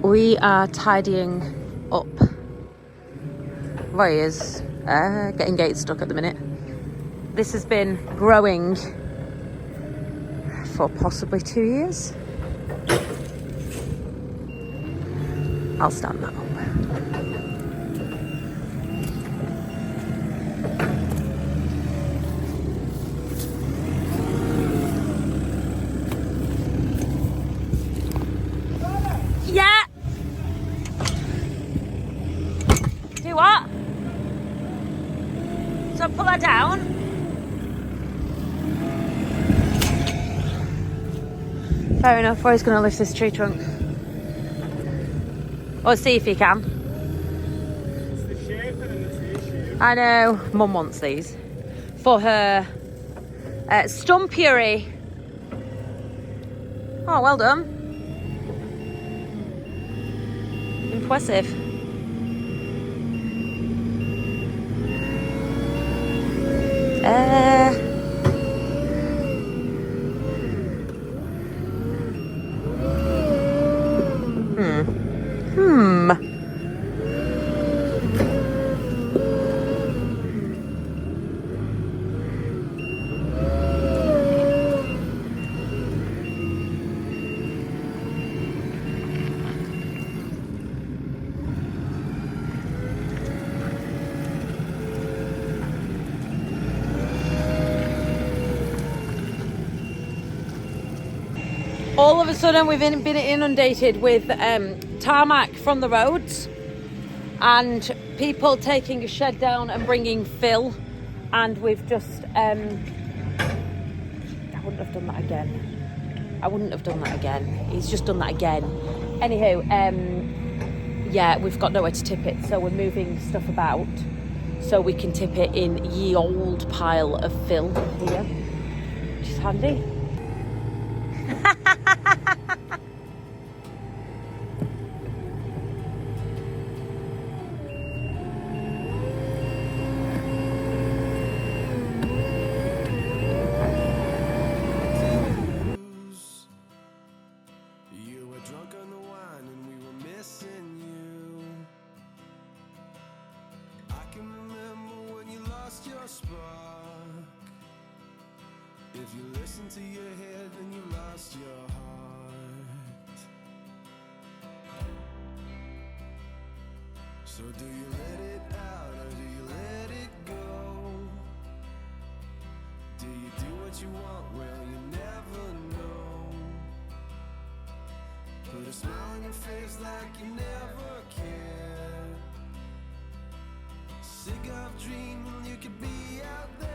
We are tidying up. Roy is getting gates stuck at the minute. This has been growing for possibly 2 years. I'll stand that up. Yeah! Do what? So pull her down? Fair enough, Roy's going to lift this tree trunk. Or see if he can. It's the shaper and the tree shape. I know. Mum wants these. For her stump puree. Oh, well done. Impressive. All of a sudden we've been inundated with tarmac from the roads and people taking a shed down and bringing fill, and we've just I wouldn't have done that again. He's just done that again. Anywho, yeah, we've got nowhere to tip it, so we're moving stuff about so we can tip it in ye old pile of fill here, which is handy. If you listen to your head, then you lost your heart. So do you let it out or do you let it go? Do you do what you want? Well, you never know. Put a smile on your face like you never cared. Sick of dreaming you could be out there.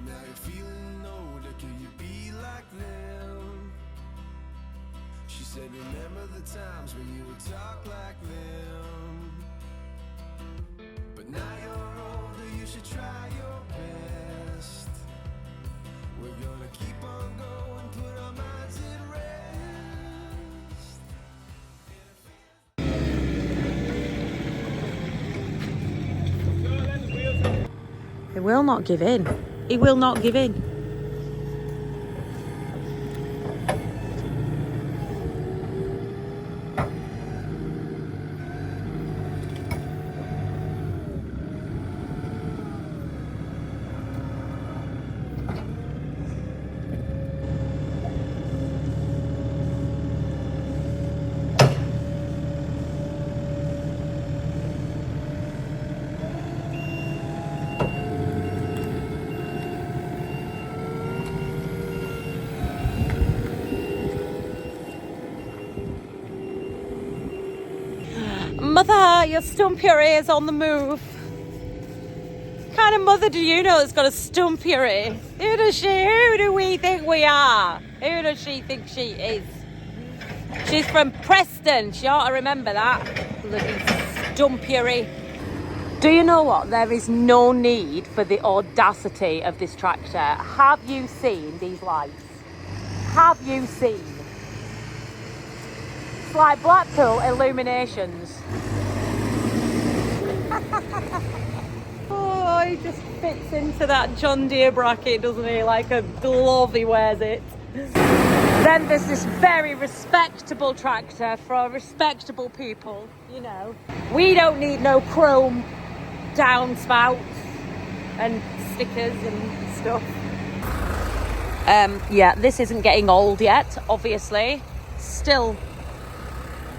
Now you're feeling older, can you be like them? She said, remember the times when you would talk like them. But now you're older, you should try your best. We're gonna keep on going, put our minds at rest. He will not give in. He will not give in. Mother, your stump puree is on the move. What kind of mother do you know that's got a stump puree? Who does she? Who do we think we are? Who does she think she is? She's from Preston. She ought to remember that. Bloody stump puree. Do you know what? There is no need for the audacity of this tractor. Have you seen these lights? Have you seen? It's like Blackpool illuminations. Oh, he just fits into that John Deere bracket, doesn't he? Like a glove, he wears it. Then there's this very respectable tractor for respectable people, you know. We don't need no chrome downspouts and stickers and stuff. Yeah, this isn't getting old yet, obviously. Still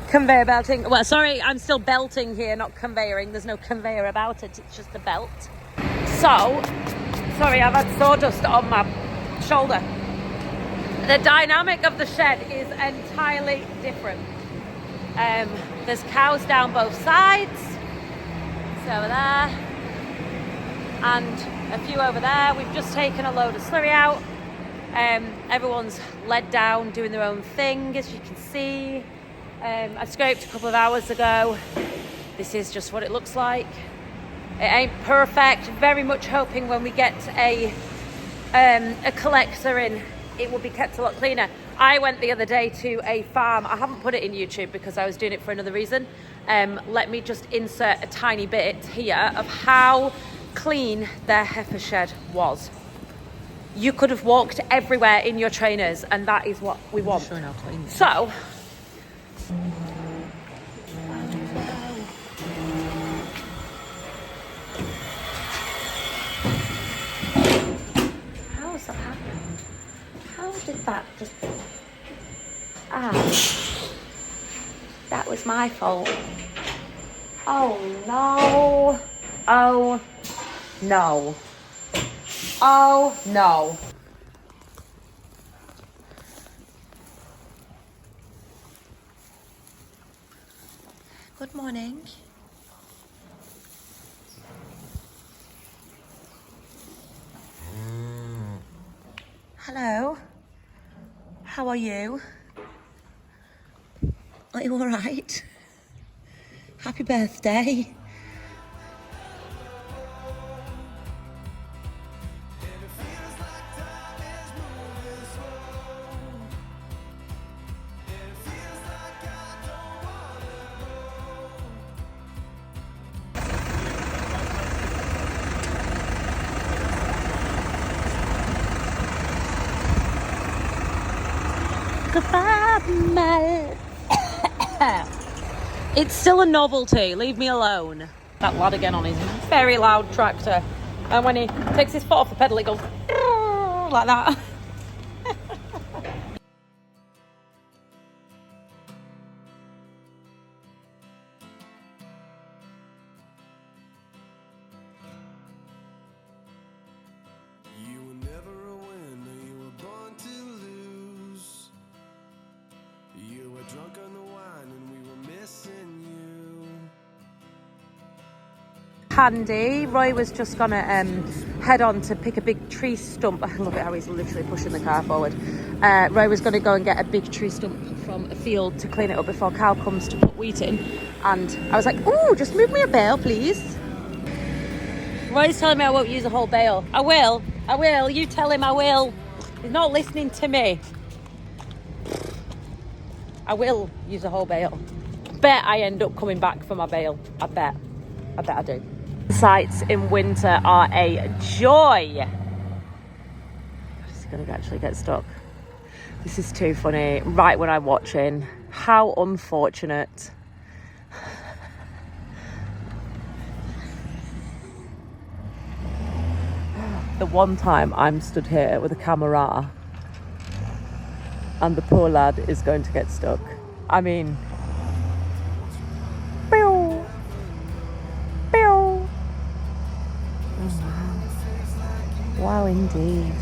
conveyor belting. Well, sorry, I'm still belting here, not conveying. There's no conveyor about it, it's just a belt. So, sorry, I've had sawdust on my shoulder. The dynamic of the shed is entirely different. There's cows down both sides. Over there and a few over there. We've just taken a load of slurry out. Everyone's led down doing their own thing, as you can see. I scraped a couple of hours ago. This is just what it looks like. It ain't perfect. Very much hoping when we get a collector in, it will be kept a lot cleaner. I went the other day to a farm. I haven't put it in YouTube because I was doing it for another reason. Let me just insert a tiny bit here of how clean their heifer shed was. You could have walked everywhere in your trainers, and that is what we want. Sure how clean. So, how's that happened? How did that just... that was my fault. Oh no. Oh no. Oh no. Good morning. Hello. How are you? Are you all right? Happy birthday. Goodbye, Mel. It's still a novelty, leave me alone. That lad again on his very loud tractor. And when he takes his foot off the pedal, it goes like that. You were never a winner, you were born to lose. You were drunk on the wine and we were missing you. Handy. Roy was just gonna head on to pick a big tree stump. I love it how he's literally pushing the car forward. Roy was gonna go and get a big tree stump from a field to clean it up before Cal comes to put wheat in. And I was like, ooh, just move me a bale, please. Roy's telling me I won't use a whole bale. I will. You tell him I will. He's not listening to me. I will use a whole bale. Bet I end up coming back for my bale. I bet I do. Sights in winter are a joy. It's gonna actually get stuck. This is too funny. Right when I'm watching. How unfortunate. The one time I'm stood here with a camera and the poor lad is going to get stuck. I mean, pew, pew. Oh, wow. Wow, indeed.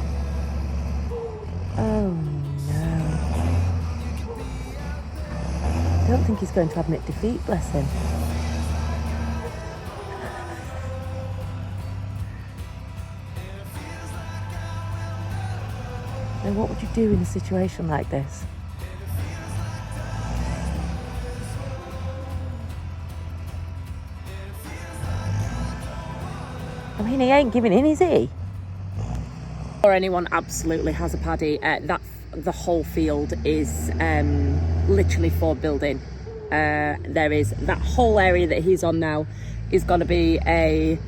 Oh no. I don't think he's going to admit defeat, bless him. what would you do in a situation like this? I mean, he ain't giving in, is he? Or anyone absolutely has a paddy, the whole field is literally for building. There is that whole area that he's on now is going to be a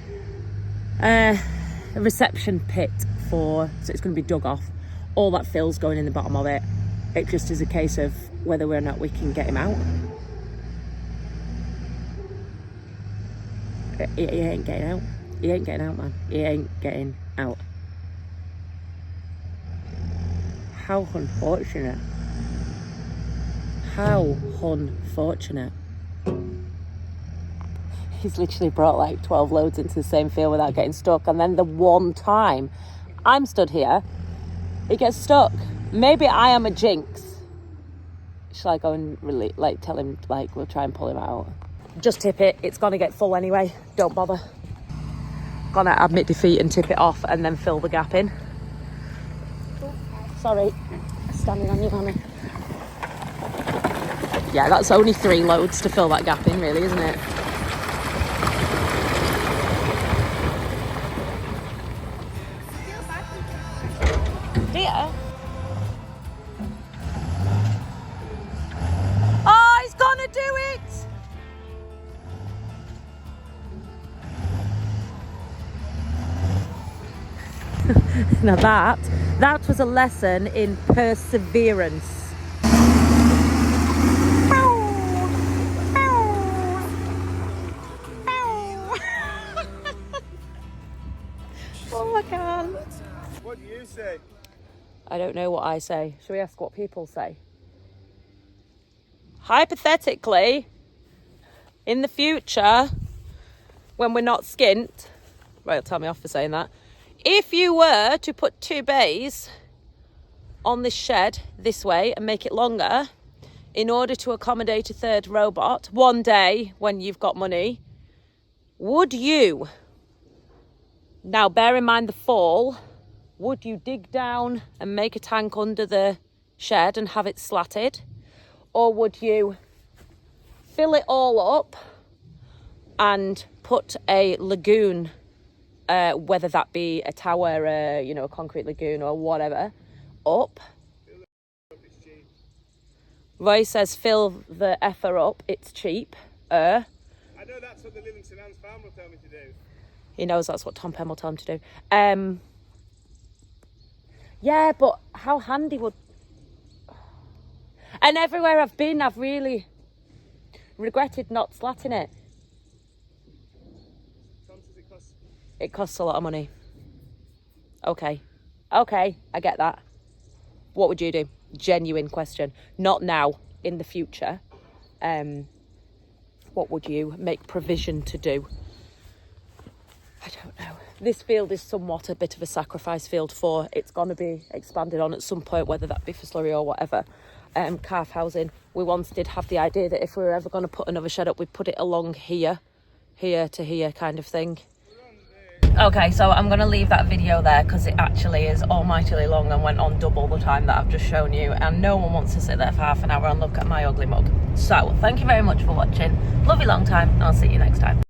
reception pit so it's going to be dug off. All that fill's going in the bottom of it. It just is a case of whether or not we can get him out. He ain't getting out. He ain't getting out, man. He ain't getting out. How unfortunate. How unfortunate. He's literally brought like 12 loads into the same field without getting stuck. And then the one time I'm stood here, he gets stuck. Maybe I am a jinx. Shall I go and really tell him we'll try and pull him out? Just tip it. It's going to get full anyway. Don't bother. Gonna admit defeat and tip it off and then fill the gap in. Sorry, standing on you, honey. Yeah, that's only 3 loads to fill that gap in, really, isn't it? Dear? Oh, he's gonna do it! Now that was a lesson in perseverance. Oh, I can't. What do you say? I don't know what I say. Shall we ask what people say? Hypothetically, in the future, when we're not skint, right, tell me off for saying that. If you were to put 2 bays on this shed this way and make it longer in order to accommodate a 3rd robot one day when you've got money, would you, now bear in mind the fall, would you dig down and make a tank under the shed and have it slatted? Or would you fill it all up and put a lagoon, whether that be a tower, a concrete lagoon or whatever, up? Roy says fill the effer up, it's cheap. I know that's what the Livingston Hands farm will tell me to do. He knows that's what Tom Penn will tell him to do. Yeah, but how handy would... And everywhere I've been, I've really regretted not slatting it. It costs a lot of money. Okay, I get that. What would you do? Genuine question. Not now, in the future. What would you make provision to do? I don't know. This field is somewhat a bit of a sacrifice field for. It's going to be expanded on at some point, whether that be for slurry or whatever. Calf housing. We once did have the idea that if we were ever going to put another shed up, we'd put it along here to here kind of thing. Okay, so I'm going to leave that video there because it actually is almightily long and went on double the time that I've just shown you, and no one wants to sit there for half an hour and look at my ugly mug. So, thank you very much for watching. Love you long time, and I'll see you next time.